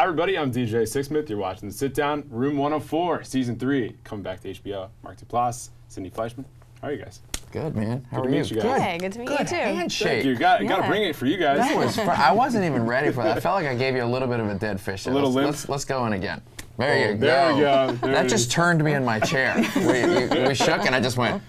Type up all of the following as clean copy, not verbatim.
Hi everybody, I'm DJ Sixsmith. You're watching The Sit Down, Room 104, Season 3, coming back to HBO. Mark Duplass, Fleischmann. How are you guys? Good, man. How Good are to you? meet you guys. Good. Hey, good to meet you Good too. handshake. Thank you. Got to bring it for you guys. That was I wasn't even ready for that. I felt like I gave you a little bit of a dead fish there. A little limp. Let's go in again. There you go. There we go. There That it just is. turned me in my chair. We shook and I just went.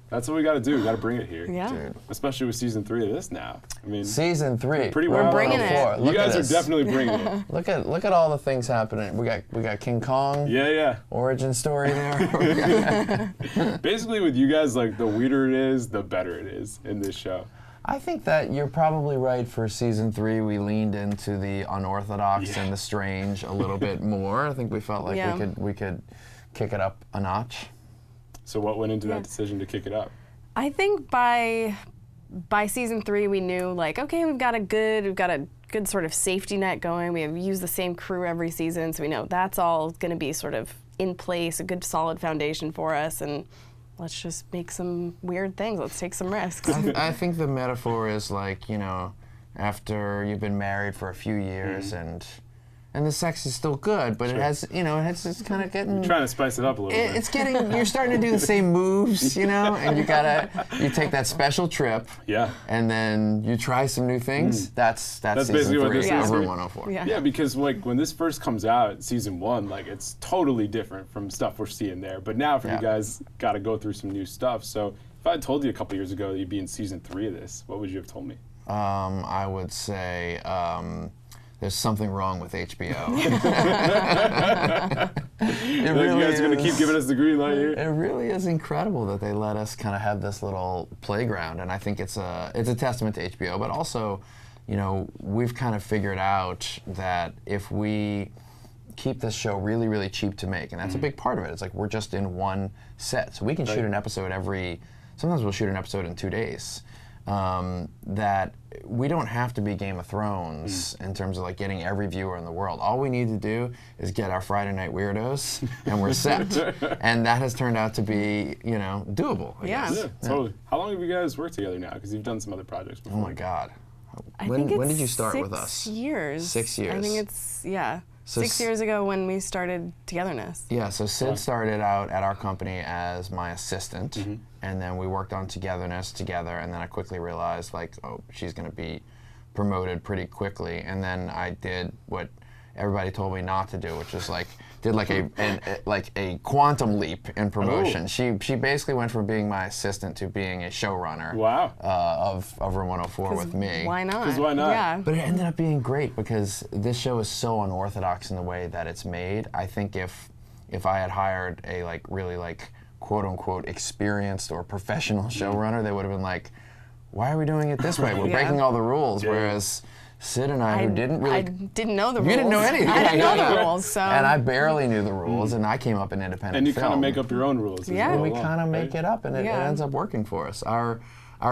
That's what we got to do. We got to bring it here. Yeah. Dude. Especially with Season 3 of this now. I mean, Season 3. pretty We're well. bringing it. Look You at guys this. are definitely bringing it. Look at all the things happening. We got King Kong. Yeah. Origin story there. Basically, with you guys, like, the weirder it is, the better it is in this show. I think that you're probably right. For Season 3, we leaned into the unorthodox and the strange a little bit more. I think we felt like we could kick it up a notch. So what went into that decision to kick it up? I think by Season 3 we knew, like, okay, we've got a good sort of safety net going. We have used the same crew every season, so we know that's all going to be sort of in place, a good solid foundation for us, and let's just make some weird things. Let's take some risks. I think the metaphor is like, you know, after you've been married for a few years and the sex is still good, but it has, you know, it's kind of getting... You're trying to spice it up a little bit. It's getting, you're starting to do the same moves, you know, and you take that special trip. Yeah. And then you try some new things. That's basically Season what 3 this of is. Room 104. Yeah, because like when this first comes out, Season 1, like it's totally different from stuff we're seeing there. But now for you guys, got to go through some new stuff. So if I had told you a couple years ago that you'd be in Season 3 of this, what would you have told me? I would say there's something wrong with HBO. You guys going to keep giving us the green light here? It really is incredible that they let us kind of have this little playground, and I think it's a testament to HBO. But also, you know, we've kind of figured out that if we keep this show really, really cheap to make, and that's a big part of it. It's like we're just in one set, so we can shoot an episode sometimes we'll shoot an episode in 2 days. That we don't have to be Game of Thrones in terms of like getting every viewer in the world. All we need to do is get our Friday Night Weirdos, and we're set. And that has turned out to be, you know, doable. I guess. Yeah, totally. How long have you guys worked together now? Because you've done some other projects before. Oh my God. I When think did it's you start 6 with us? years. 6 years. I think it's, So 6 years ago when we started Togetherness. Yeah, so Sid started out at our company as my assistant, and then we worked on Togetherness together, and then I quickly realized, like, oh, she's going to be promoted pretty quickly, and then I did what everybody told me not to do, which is like, did like a quantum leap in promotion. Oh. She basically went from being my assistant to being a showrunner of Room 104 with me. Why not? 'Cause why not? Yeah. But it ended up being great because this show is so unorthodox in the way that it's made. I think if I had hired a like really like quote unquote experienced or professional showrunner, they would have been like, why are we doing it this way? We're breaking all the rules. Yeah. Whereas Sid and I, who didn't really... I didn't know the rules. You didn't know anything. I didn't know the rules, so... And I barely knew the rules, and I came up in independent And you film. kind of make up your own rules. as Yeah. well, And we along, kind of make right? it up, and it ends up working for us. Our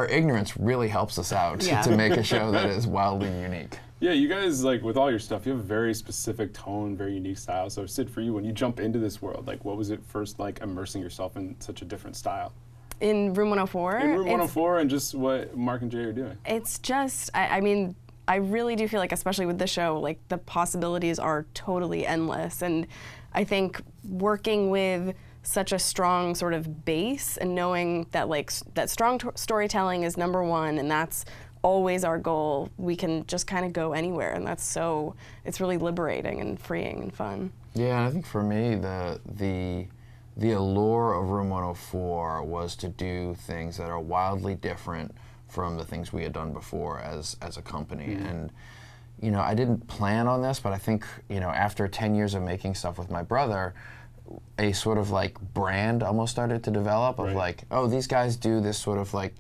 ignorance really helps us out to make a show that is wildly unique. Yeah, you guys, like, with all your stuff, you have a very specific tone, very unique style. So, Sid, for you, when you jump into this world, like, what was it first like immersing yourself in such a different style? In Room 104? In Room 104 and just what Mark and Jay are doing. It's just, I mean, I really do feel like, especially with the show, like the possibilities are totally endless. And I think working with such a strong sort of base and knowing that like that strong storytelling is #1 and that's always our goal, we can just kind of go anywhere, and it's really liberating and freeing and fun. Yeah, and I think for me, the allure of Room 104 was to do things that are wildly different from the things we had done before as a company. And, you know, I didn't plan on this, but I think, you know, after 10 years of making stuff with my brother, a sort of like brand almost started to develop of like, oh, these guys do this sort of like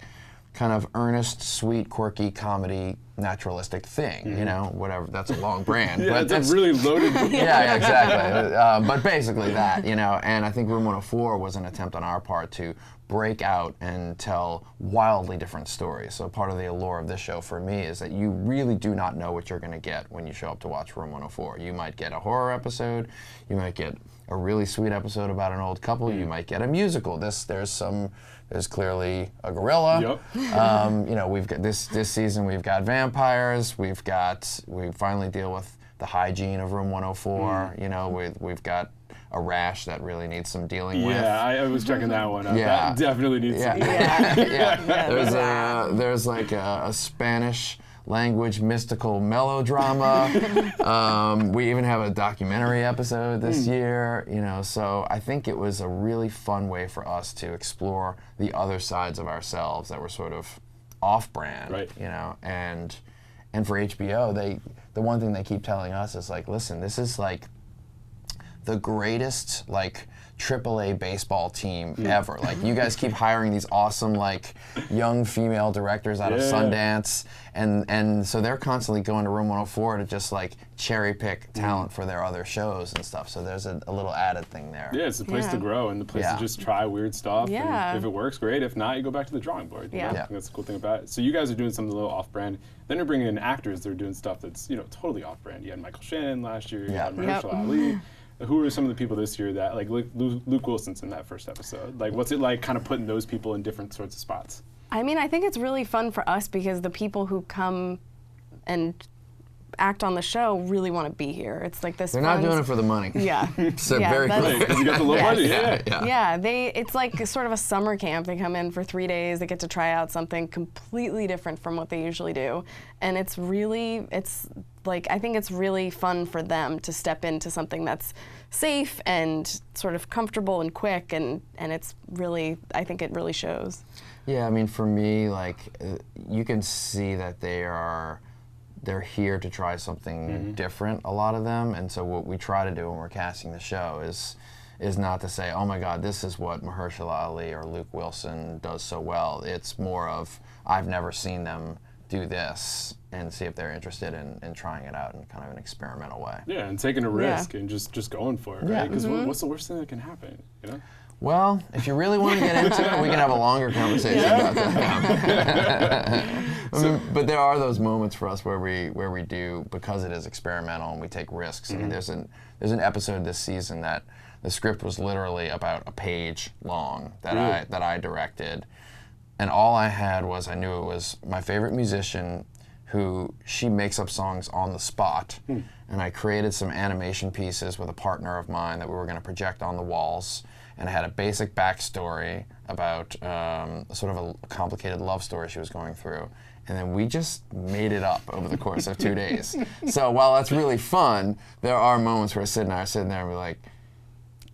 kind of earnest, sweet, quirky comedy, naturalistic thing, you know, whatever. That's a long brand. Yeah, but that's a really loaded... yeah, exactly. But basically that, you know, and I think Room 104 was an attempt on our part to break out and tell wildly different stories. So part of the allure of this show for me is that you really do not know what you're going to get when you show up to watch Room 104. You might get a horror episode, you might get a really sweet episode about an old couple, you might get a musical. There's clearly a gorilla. Yep. You know, we've got this season. We've got vampires. We finally deal with the hygiene of Room 104. You know, we've got a rash that really needs some dealing with. Yeah, I was checking that one out. Yeah. That definitely needs some dealing. There's like a Spanish language mystical melodrama. We even have a documentary episode this year, you know, so I think it was a really fun way for us to explore the other sides of ourselves that were sort of off-brand, right. you know, and for HBO, the one thing they keep telling us is like, listen, this is like the greatest like AAA baseball team ever. Like, you guys keep hiring these awesome like young female directors out of Sundance, and so they're constantly going to Room 104 to just like cherry pick talent for their other shows and stuff. So there's a little added thing there. Yeah, it's a place to grow and the place to just try weird stuff. Yeah. And if it works, great. If not, you go back to the drawing board. You know? I think that's the cool thing about it. So you guys are doing something a little off-brand. Then you're bringing in actors that are doing stuff that's, you know, totally off-brand. You had Michael Shannon last year. You had Mahershala Ali. Who are some of the people this year that, like Luke Wilson's in that first episode? Like, what's it like kind of putting those people in different sorts of spots? I mean, I think it's really fun for us because the people who come and act on the show really want to be here. It's like this. They're not doing it for the money. Yeah. So very cool. Because you got the low money. Yeah, it's like sort of a summer camp. They come in for 3 days. They get to try out something completely different from what they usually do, and it's like, I think it's really fun for them to step into something that's safe and sort of comfortable and quick, and it's really, I think it really shows. Yeah, I mean, for me, like, you can see that they're here to try something different, a lot of them, and so what we try to do when we're casting the show is not to say, oh my God, this is what Mahershala Ali or Luke Wilson does so well. It's more of, I've never seen them do this, and see if they're interested in trying it out in kind of an experimental way. Yeah, and taking a risk and just going for it, right? Because what's the worst thing that can happen, you know? Well, if you really want to get into it, we can have a longer conversation about that. But there are those moments for us where we do, because it is experimental and we take risks. I mean, there's an episode this season that the script was literally about a page long that I directed, and all I had was, I knew it was my favorite musician who she makes up songs on the spot, and I created some animation pieces with a partner of mine that we were going to project on the walls, and I had a basic backstory about sort of a complicated love story she was going through, and then we just made it up over the course of 2 days. So while that's really fun, there are moments where Sid and I are sitting there and we're like,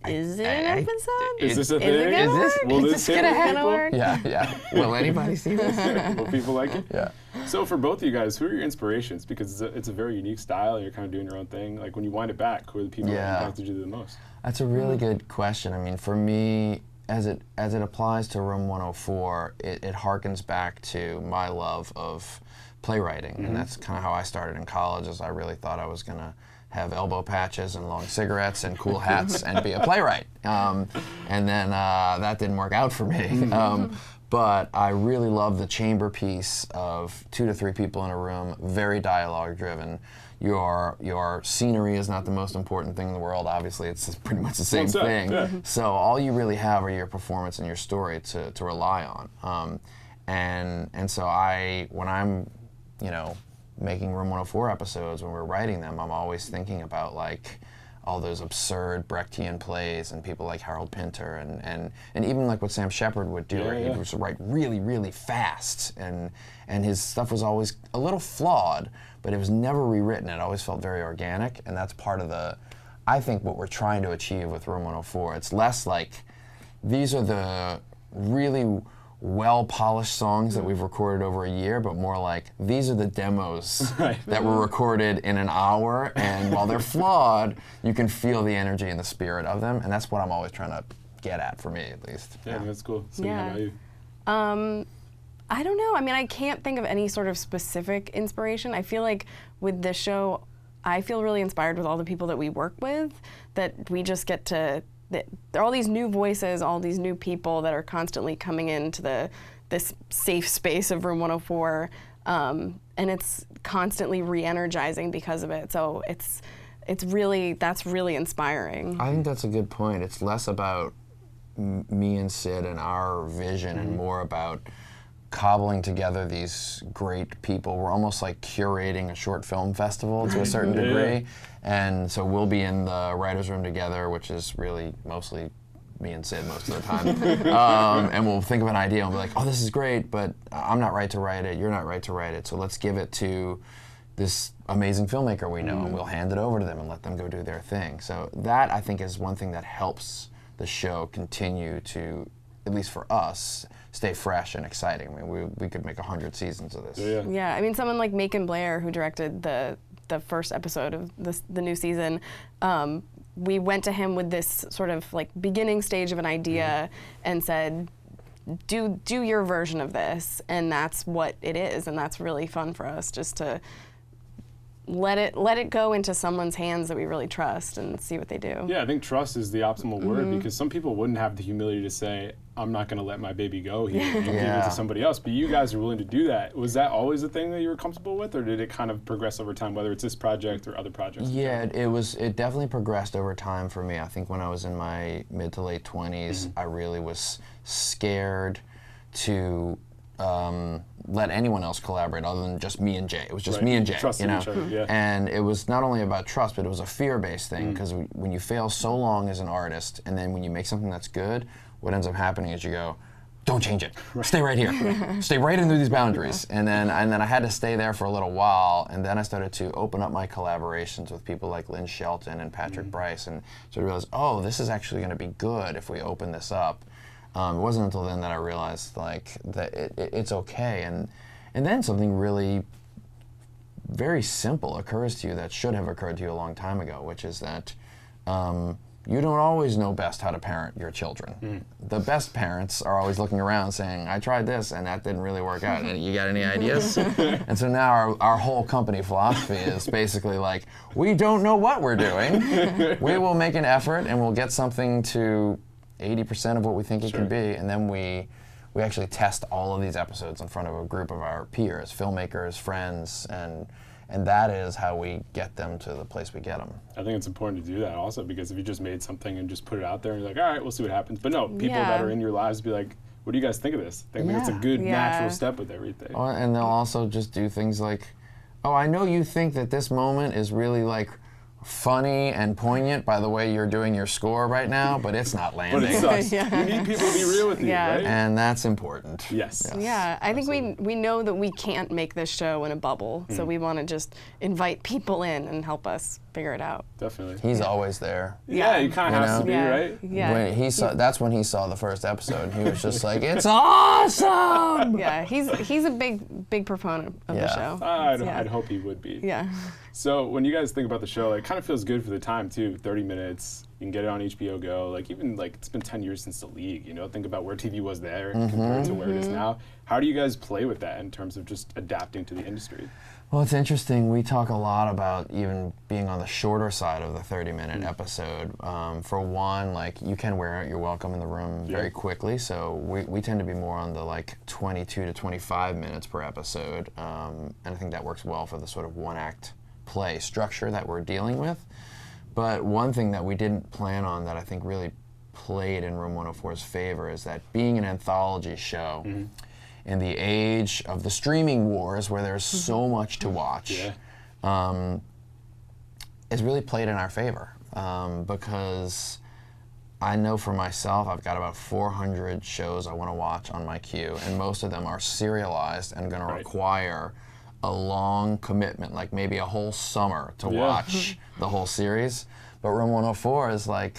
Is it an episode? Is this a thing? Will this hit people? Yeah. Will anybody see this? Will people like it? Yeah. So for both of you guys, who are your inspirations? Because it's a very unique style, and you're kind of doing your own thing. Like, when you wind it back, who are the people that impacted you the most? That's a really good question. I mean, for me, as it applies to Room 104, it harkens back to my love of playwriting, and that's kind of how I started in college. Is I really thought I was gonna have elbow patches and long cigarettes and cool hats and be a playwright, and then that didn't work out for me. But I really love the chamber piece of 2 to 3 people in a room, very dialogue driven. Your scenery is not the most important thing in the world. Obviously, it's pretty much the same thing. Yeah. So all you really have are your performance and your story to rely on. And so when I'm, you know, making Room 104 episodes, when we're writing them, I'm always thinking about like all those absurd Brechtian plays and people like Harold Pinter and even like what Sam Shepard would do. He would write really, really fast, and his stuff was always a little flawed, but it was never rewritten. It always felt very organic, and that's part of I think what we're trying to achieve with Room 104. It's less like, these are the really well-polished songs that we've recorded over a year, but more like, these are the demos that were recorded in an hour, and while they're flawed, you can feel the energy and the spirit of them, and that's what I'm always trying to get at, for me at least. Yeah, that's cool. So how about you? I don't know. I mean, I can't think of any sort of specific inspiration. I feel like with this show, I feel really inspired with all the people that we work with, that we just get to, there are all these new voices, all these new people that are constantly coming into this safe space of Room 104, and it's constantly re-energizing because of it. So that's really inspiring. I think that's a good point. It's less about me and Sid and our vision, and more about cobbling together these great people. We're almost like curating a short film festival to a certain degree. And so we'll be in the writer's room together, which is really mostly me and Sid most of the time. And we'll think of an idea and be like, oh, this is great, but I'm not right to write it, you're not right to write it, so let's give it to this amazing filmmaker we know, and we'll hand it over to them and let them go do their thing. So that, I think, is one thing that helps the show continue to, at least for us, stay fresh and exciting. I mean, we could make 100 seasons of this. Yeah, I mean, someone like Macon Blair, who directed the first episode of the new season, we went to him with this sort of like beginning stage of an idea and said, do your version of this, and that's what it is, and that's really fun for us, just to let it go into someone's hands that we really trust and see what they do. Yeah, I think trust is the optimal word, because some people wouldn't have the humility to say, I'm not going to let my baby go here and give it to somebody else, but you guys are willing to do that. Was that always a thing that you were comfortable with, or did it kind of progress over time, whether it's this project or other projects? Yeah, it definitely progressed over time for me. I think when I was in my mid to late 20s, I really was scared to let anyone else collaborate other than just me and Jay. It was just me and Jay, Trusting each other, And it was not only about trust, but it was a fear-based thing, because when you fail so long as an artist, and then when you make something that's good, what ends up happening is you go, don't change it. Stay right here. Stay right into these boundaries. And then I had to stay there for a little while, and then I started to open up my collaborations with people like Lynn Shelton and Patrick Bryce, and sort of realized, oh, this is actually going to be good if we open this up. It wasn't until then that I realized like that it's okay, and then something really very simple occurs to you that should have occurred to you a long time ago, which is that you don't always know best how to parent your children. The best parents are always looking around saying, I tried this and that didn't really work out. You got any ideas? And so now our whole company philosophy is basically like, we don't know what we're doing. We will make an effort and we'll get something to 80% of what we think it can be, and then we actually test all of these episodes in front of a group of our peers, filmmakers, friends, and that is how we get them to the place we get them. I think it's important to do that also, because if you just made something and just put it out there and you're like, all right, we'll see what happens. But no, people that are in your lives be like, what do you guys think of this? I think it's a good natural step with everything. And they'll also just do things like, oh, I know you think that this moment is really like funny and poignant by the way you're doing your score right now, but it's not landing. But it sucks. You need people to be real with you, right? And that's important. Yes. Yeah, I think we know that we can't make this show in a bubble, so we want to just invite people in and help us figure it out. Definitely. He's always there. Yeah, he kind of has to be, right? Yeah. That's when he saw the first episode. He was just like, it's awesome! Yeah, he's a big proponent of the show. I'd hope he would be. Yeah. So when you guys think about the show, it kind of feels good for the time too. 30 minutes, you can get it on HBO Go. Like even like it's been 10 years since The League. You know, think about where TV was there compared to where it is now. How do you guys play with that in terms of just adapting to the industry? Well, it's interesting. We talk a lot about even being on the shorter side of the 30-minute episode. For one, like you can wear out your welcome in the room very quickly, so we tend to be more on the like 22 to 25 minutes per episode, and I think that works well for the sort of one-act play structure that we're dealing with. But one thing that we didn't plan on that I think really played in Room 104's favor is that being an anthology show in the age of the streaming wars where there's so much to watch, is really played in our favor, because I know for myself I've got about 400 shows I want to watch on my queue, and most of them are serialized and going to require a long commitment, like maybe a whole summer to watch the whole series. But Room 104 is like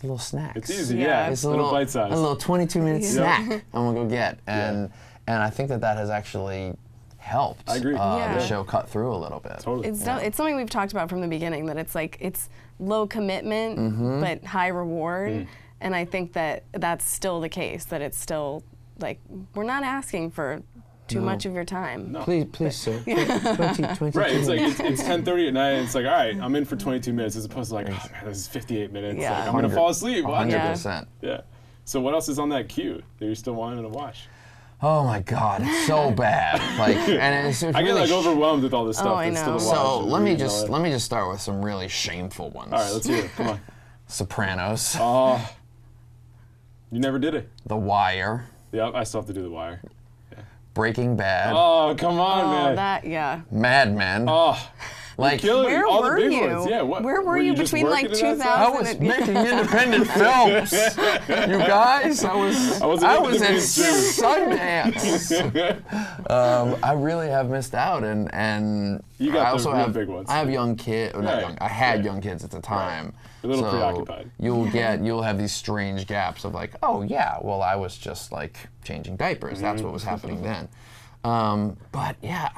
little snacks. It's easy, it's a little bite size. A little 22-minute snack I'm gonna go get, and I think that has actually helped the show cut through a little bit. Totally. It's something we've talked about from the beginning, that it's like it's low commitment but high reward, and I think that that's still the case. That it's still like we're not asking for too much of your time. No. Please, sir. 20 right, it's like it's 10:30 at night, and it's like, all right, I'm in for 22 minutes, as opposed to like, oh man, this is 58 minutes. Yeah. Like, I'm gonna fall asleep. 100%. Yeah. So what else is on that queue that you're still wanting to watch? Oh my God, it's so bad. Like, and it's I get like overwhelmed with all this stuff. I that's know. still to watch. So let me just start with some really shameful ones. All right, let's hear it. Come on. Sopranos. Oh, you never did it. The Wire. Yeah, I still have to do The Wire. Breaking Bad. Oh, come on, Oh, man. yeah. Mad Men. Oh. Like, Where all were the big you? Ones. Yeah, Where were you just between, like, working in that 2000 I side? was making independent films. You guys, I was at Sundance. I really have missed out, and You got I also the real have big ones. I have young kids. Not Right. young. I had Right. young kids at the time. A little so preoccupied. You'll have these strange gaps of like, oh yeah, well I was just like changing diapers. That's what was happening then. But yeah,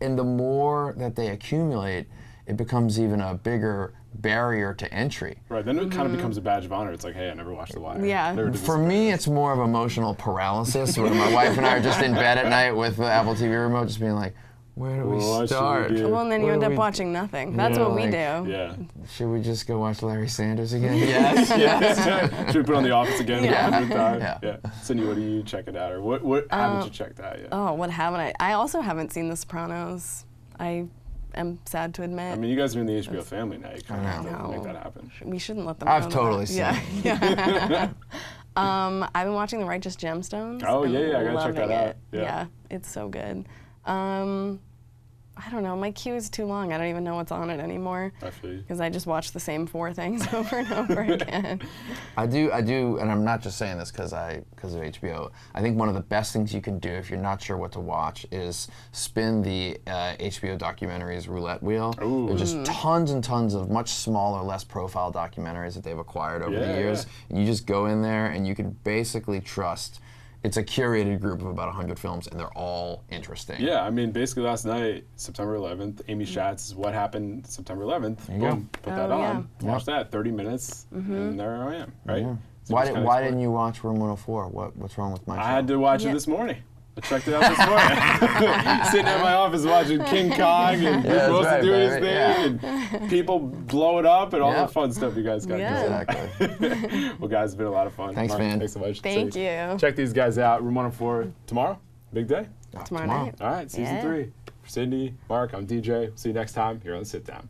and the more that they accumulate, it becomes even a bigger barrier to entry. Right, then it kind of becomes a badge of honor. It's like, hey, I never watched The Wire. Yeah. Never did For this me, before. it's more of emotional paralysis where my wife and I are just in bed at night with the Apple TV remote, just being like, where do we What should we start? do? Well, and then you What end do up we- watching nothing. That's what we like- do. Yeah. Should we just go watch Larry Sanders again? Yes, yes. Should we put on The Office again? Yeah. 100 times? Yeah. Cindy, what are you checking out? Or what haven't you checked out yet? Oh, what haven't I? I also haven't seen The Sopranos. I am sad to admit. I mean, you guys are in the HBO family now. You kind of know. have to make No. that happen. We shouldn't let them I've know totally that. seen Yeah. I've been watching The Righteous Gemstones. Oh, and yeah, I gotta check that loving out. it. Yeah. It's so good. I don't know. My queue is too long. I don't even know what's on it anymore I feel you. because I just watch the same 4 things over and over again. I do, and I'm not just saying this because of HBO. I think one of the best things you can do if you're not sure what to watch is spin the HBO documentaries roulette wheel. Ooh. There's just tons and tons of much smaller, less profile documentaries that they've acquired over the Yeah, years. yeah. And you just go in there and you can basically trust. It's a curated group of about 100 films, and they're all interesting. Yeah, I mean, basically last night, September 11th, Amy Schatz's What Happened September 11th. you go. Boom, put that Oh, on. yeah. Watch that, 30 minutes, and there I am, right? Yeah. So Why just kinda why explore. didn't you watch Room 104? What's wrong with my show? I had to watch Yeah. it this morning. I checked it out this morning. Sitting in my office watching King Kong and Big that's Boss right, doing his baby. thing and people blow it up and all Yeah. the fun stuff you guys got Yeah. going. Exactly. Well, guys, it's been a lot of fun. Thanks, Mark, man. Thanks so much. Thank So you. Check these guys out. Room 104 tomorrow. Big day. Tomorrow night. All right, season Yeah. 3. For Cindy, Mark, I'm DJ. See you next time here on The Sit Down.